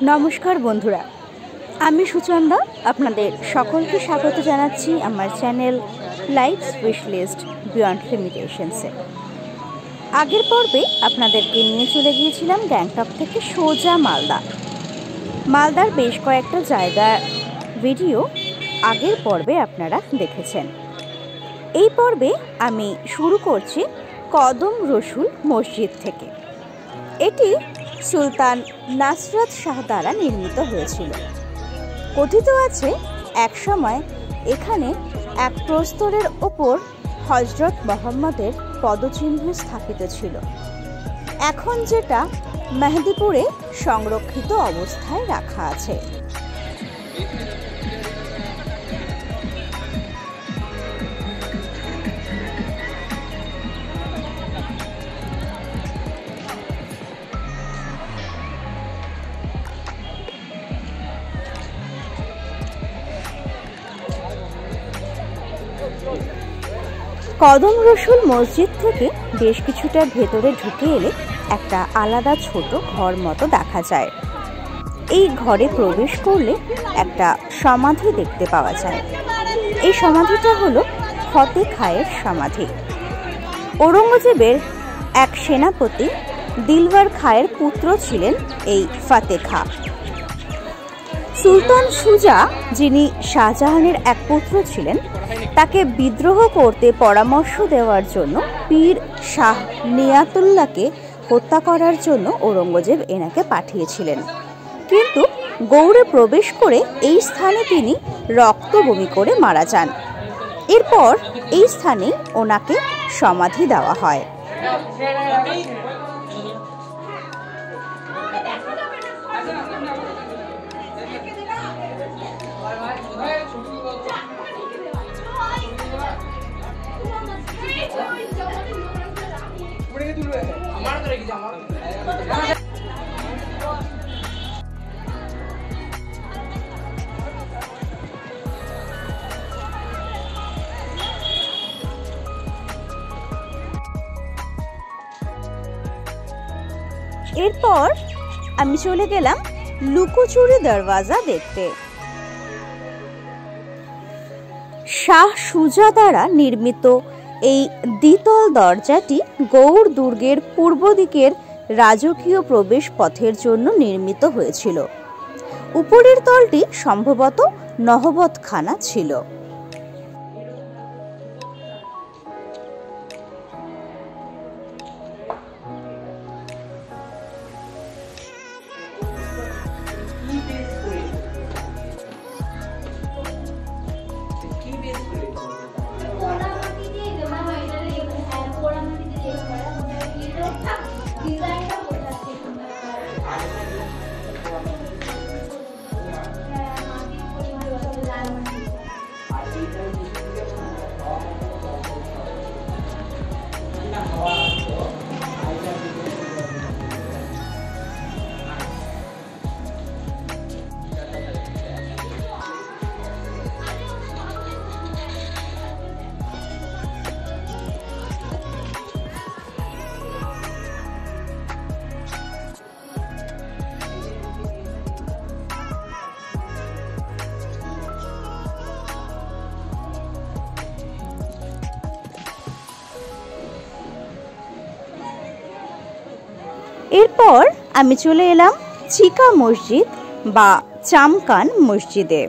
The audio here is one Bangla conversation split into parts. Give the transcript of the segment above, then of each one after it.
নমস্কার বন্ধুরা, আমি সুচন্দা আপনাদের সকলকে স্বাগত জানাচ্ছি আমার চ্যানেল লাইফ স্পেশালিস্ট বিয়ন্ড লিমিটেশনসে। আগের পর্বে আপনাদেরকে নিয়ে চলে গিয়েছিলাম গ্যাংটক থেকে সোজা মালদার বেশ কয়েকটা জায়গার ভিডিও আগের পর্বে আপনারা দেখেছেন। এই পর্বে আমি শুরু করছি কদম রসুল মসজিদ থেকে। এটি সুলতান নাসরত শাহ দ্বারা নির্মিত হয়েছিল। কথিত আছে একসময় এখানে এক প্রস্তরের ওপর হযরত মুহাম্মদের পদচিহ্ন স্থাপিত ছিল, এখন যেটা মেহেদিপুরে সংরক্ষিত অবস্থায় রাখা আছে। কদম রসুল মসজিদ থেকে বেশ কিছুটা ভেতরে ঢুকে এলে একটা আলাদা ছোট ঘর মতো দেখা যায়। এই ঘরে প্রবেশ করলে একটা সমাধি দেখতে পাওয়া যায়। এই সমাধিটা হলো ফতে খায়ের সমাধি। ঔরঙ্গজেবের এক সেনাপতি দিলবার খায়ের পুত্র ছিলেন এই ফতে খা। সুলতান সুজা, যিনি শাহজাহানের এক পুত্র ছিলেন, তাকে বিদ্রোহ করতে পরামর্শ দেওয়ার জন্য পীর শাহ নিয়াতুল্লাহকে হত্যা করার জন্য ঔরঙ্গজেব এনাকে পাঠিয়েছিলেন। কিন্তু গৌড়ে প্রবেশ করে এই স্থানে তিনি রক্ত বমি করে মারা যান। এরপর এই স্থানে ওনাকে সমাধি দেওয়া হয়। এরপর আমি চলে গেলাম লুকোচুরি দরওয়াজা দেখতে। শাহ সুজা দ্বারা নির্মিত এই দ্বিতল দরজাটি গৌড় দুর্গের পূর্ব দিকের রাজকীয় প্রবেশ পথের জন্য নির্মিত হয়েছিল। উপরের তলটি সম্ভবত নহবতখানা ছিল। এরপর আমি চলে এলাম চিকা মসজিদ বা চামকান মসজিদে।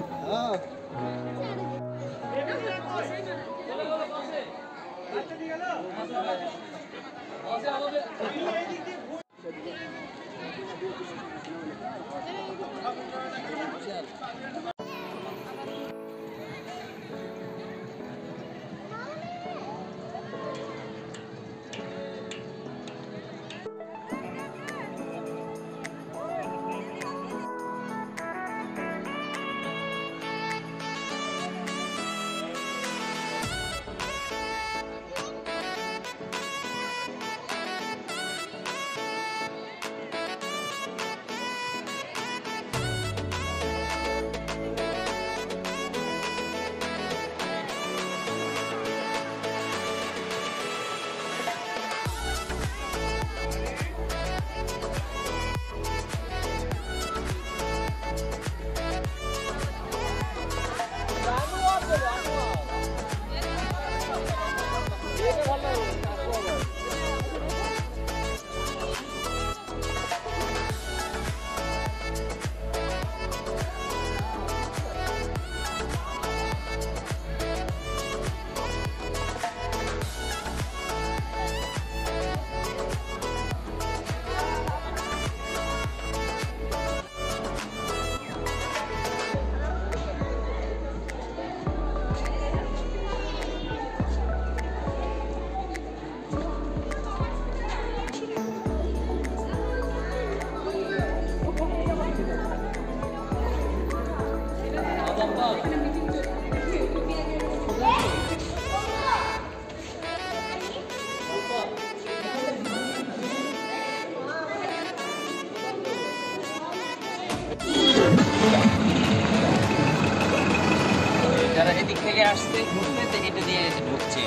যারা এদিক থেকে আসছে ঘুরতে এটা দিয়ে ঢুকছে।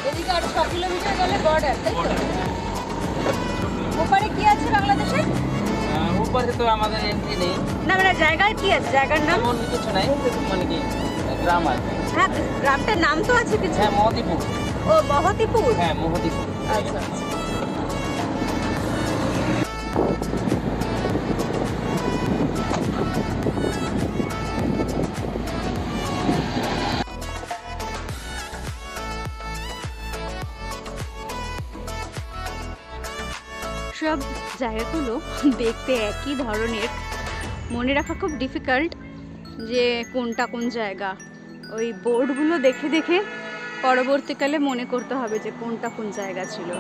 এদিকে আর 6 কিলোমিটার গেলে বর্ডার, তাই তো? ওপারে কি আছে বাংলাদেশে? ওপারে তো আমাদের এন্ট্রি নেই। না মানে জায়গার কি আছে, জায়গার নাম? এমন কিছু নাই, মানে কি গ্রাম আছে। হ্যাঁ, গ্রামটার নাম তো আছে কিছু। হ্যাঁ, মহদীপুর। ও মহদীপুর। হ্যাঁ, মহদীপুর। আচ্ছা আচ্ছা। সব জায়গাগুলো দেখতে একই ধরনের, মনে রাখা খুব ডিফিকাল্ট যে কোনটা কোন জায়গা। ওই বোর্ডগুলো দেখে দেখে পরবর্তীকালে মনে করতে হবে যে কোনটা কোন জায়গা ছিল।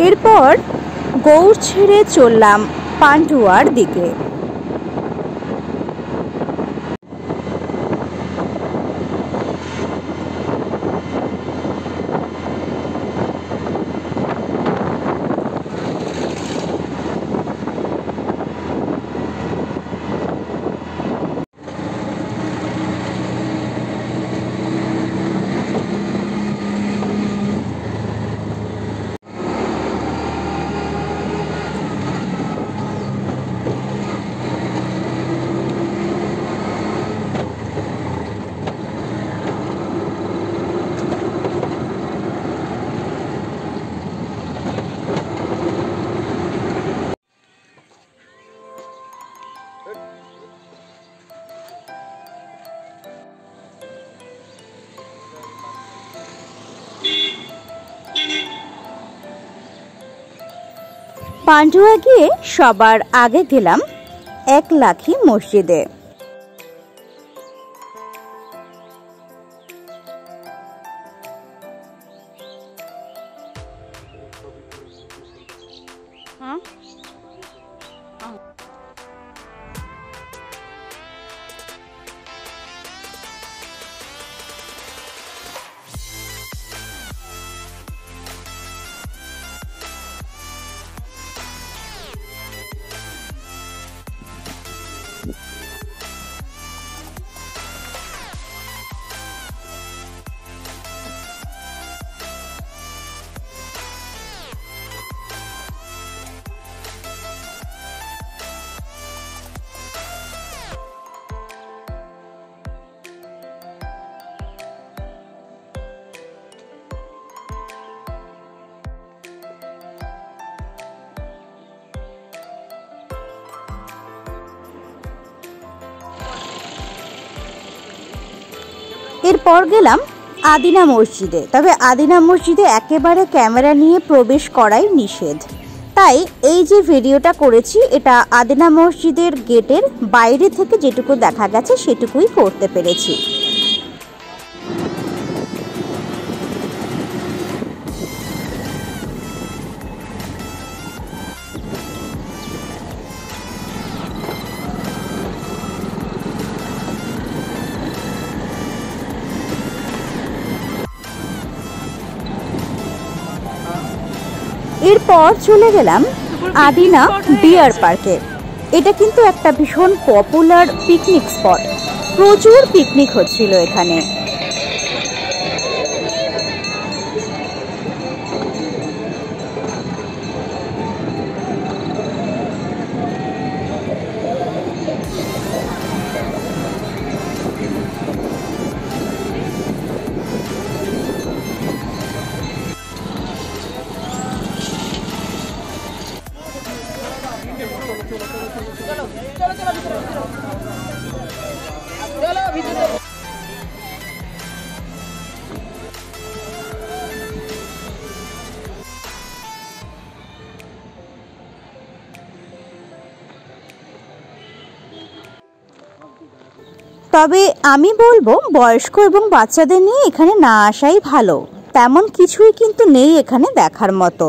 এরপর গৌড় ছেড়ে চললাম পান্ডুয়ার দিকে। পান্ডুয়া গিয়ে সবার আগে গেলাম একলাখী মসজিদে। এরপর গেলাম আদিনা মসজিদে। তবে আদিনা মসজিদে একেবারে ক্যামেরা নিয়ে প্রবেশ করাই নিষেধ, তাই এই যে ভিডিওটা করেছি এটা আদিনা মসজিদের গেটের বাইরে থেকে যেটুকু দেখা গেছে সেটুকুই করতে পেরেছি। এরপর চলে গেলাম আদিনা ডিয়ার পার্কে। এটা কিন্তু একটা ভীষণ পপুলার পিকনিক স্পট, প্রচুর পিকনিক হচ্ছিল এখানে। তবে আমি বলবো বয়স্ক এবং বাচ্চাদের নিয়ে এখানে না আসাই ভালো, তেমন কিছুই কিন্তু নেই এখানে দেখার মতো।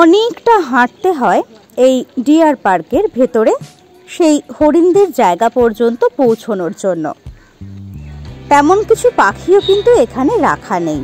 অনেকটা হাঁটতে হয় এই ডিয়ার পার্কের ভেতরে সেই হরিণদের জায়গা পর্যন্ত পৌঁছানোর জন্য। তেমন কিছু পাখিও কিন্তু এখানে রাখা নেই।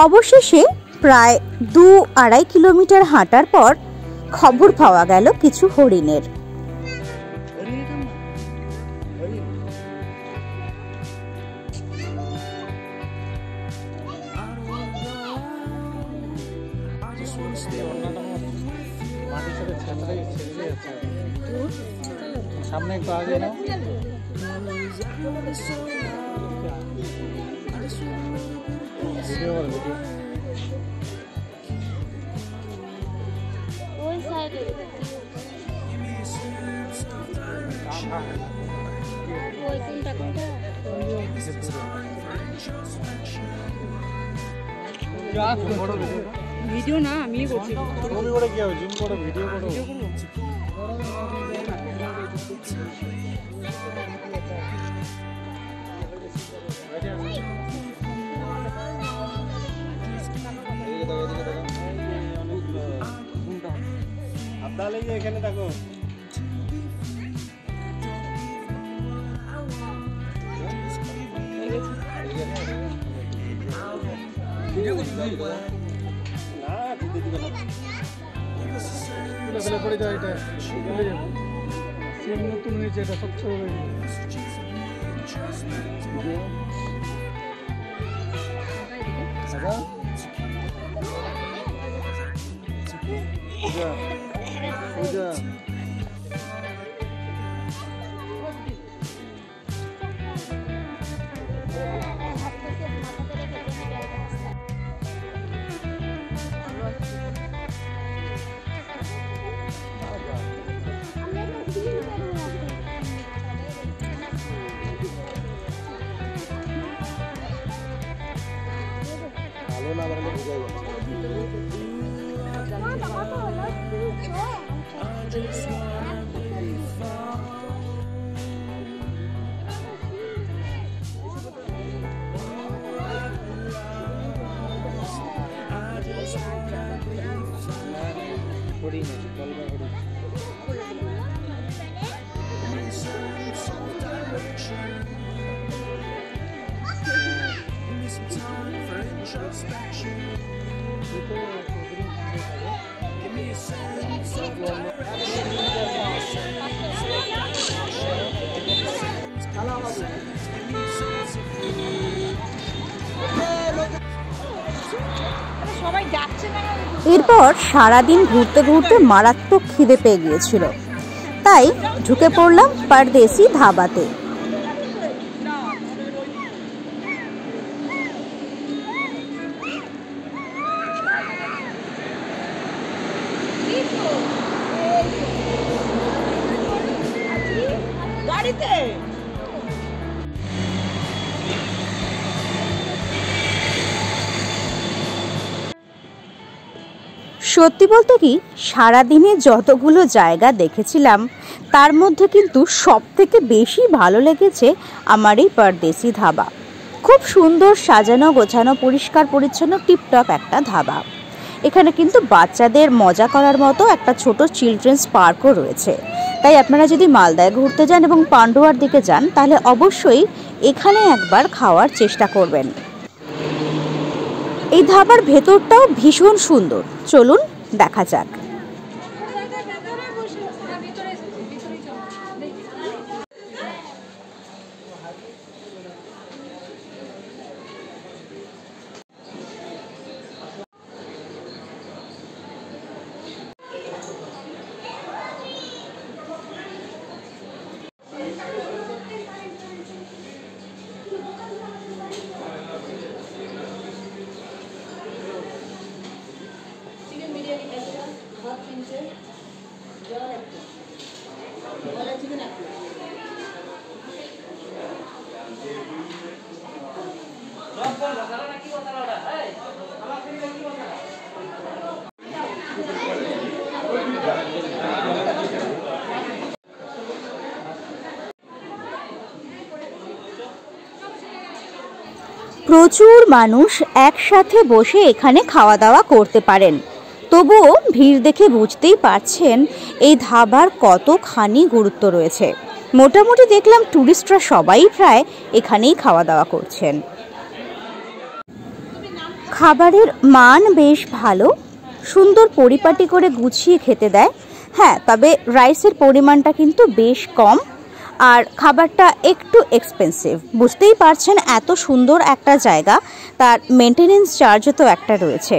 অবশেষে প্রায় 2-2.5 কিলোমিটার হাঁটার পর খবর পাওয়া গেল কিছু হরিণের। সামনে একটু আগে নাও। ভিডিও কর, ভিডিও। ওই সাইডে ওই কোনটা ভিডিও না আমি করছি। তুমি করে কি হবে? জুম করো, ভিডিও করো। আপনারা এখানে থাকো। পড়ে যায় এটা, নতুন হয়েছে এটা, স্বচ্ছ হয়ে পূজা। ভালো না বাড়লে বোঝা এরপর সারাদিন ঘুরতে ঘুরতে মারাত্মক খিদে পেয়ে গিয়েছিল, তাই ঢুকে পড়লাম পারদেশি ধাবাতে। সত্যি বলতে কি, সারাদিনে যতগুলো জায়গা দেখেছিলাম তার মধ্যে কিন্তু সব থেকে বেশি ভালো লেগেছে আমার এই পরদেশি ধাবা। খুব সুন্দর সাজানো গোছানো, পরিষ্কার পরিচ্ছন্ন, টিপটপ একটা ধাবা। এখানে কিন্তু বাচ্চাদের মজা করার মতো একটা ছোট চিলড্রেন্স পার্কও রয়েছে। তাই আপনারা যদি মালদায় ঘুরতে যান এবং পান্ডুয়ার দিকে যান তাহলে অবশ্যই এখানে একবার খাওয়ার চেষ্টা করবেন। এই ধাবার ভেতরটাও ভীষণ সুন্দর, চলুন দেখা যাক। প্রচুর মানুষ একসাথে বসে এখানে খাওয়া দাওয়া করতে পারেন। তবুও ভিড় দেখে বুঝতেই পারছেন এই ধাবার কতখানি গুরুত্ব রয়েছে। মোটামুটি দেখলাম টুরিস্টরা সবাই প্রায় এখানেই খাওয়া দাওয়া করছেন। খাবারের মান বেশ ভালো, সুন্দর পরিপাটি করে গুছিয়ে খেতে দেয়। হ্যাঁ, তবে রাইসের পরিমাণটা কিন্তু বেশ কম, আর খাবারটা একটু এক্সপেন্সিভ। বুঝতেই পারছেন এত সুন্দর একটা জায়গা, তার মেনটেনেন্স চার্জও তো একটা রয়েছে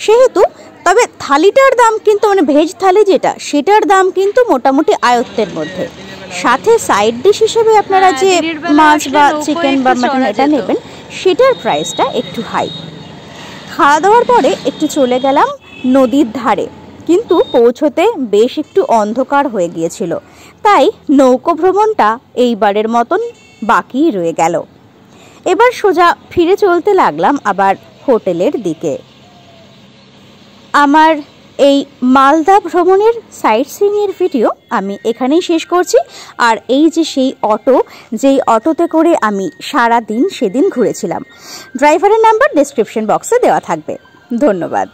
সেহেতু। তবে থালিটার দাম কিন্তু, মানে ভেজ থালি যেটা, সেটার দাম কিন্তু মোটামুটি আয়ত্তের মধ্যে। সাথে সাইড ডিশ হিসেবে আপনারা যে মাছ বা চিকেন বা মাটন এটা নেবেন সেটার প্রাইসটা একটু হাই। খাওয়া দাওয়ার পরে একটু চলে গেলাম নদীর ধারে, কিন্তু পৌঁছতে বেশ একটু অন্ধকার হয়ে গিয়েছিল, তাই নৌকো ভ্রমণটা এইবারের মতন বাকি রয়ে গেল। এবার সোজা ফিরে চলতে লাগলাম আবার হোটেলের দিকে। আমার এই মালদা ভ্রমণের সাইট সিইংয়ের ভিডিও আমি এখানেই শেষ করছি। আর এই যে সেই অটো, যেই অটোতে করে আমি সারা দিন সেদিন ঘুরেছিলাম, ড্রাইভারের নাম্বার ডেসক্রিপশন বক্সে দেওয়া থাকবে। ধন্যবাদ।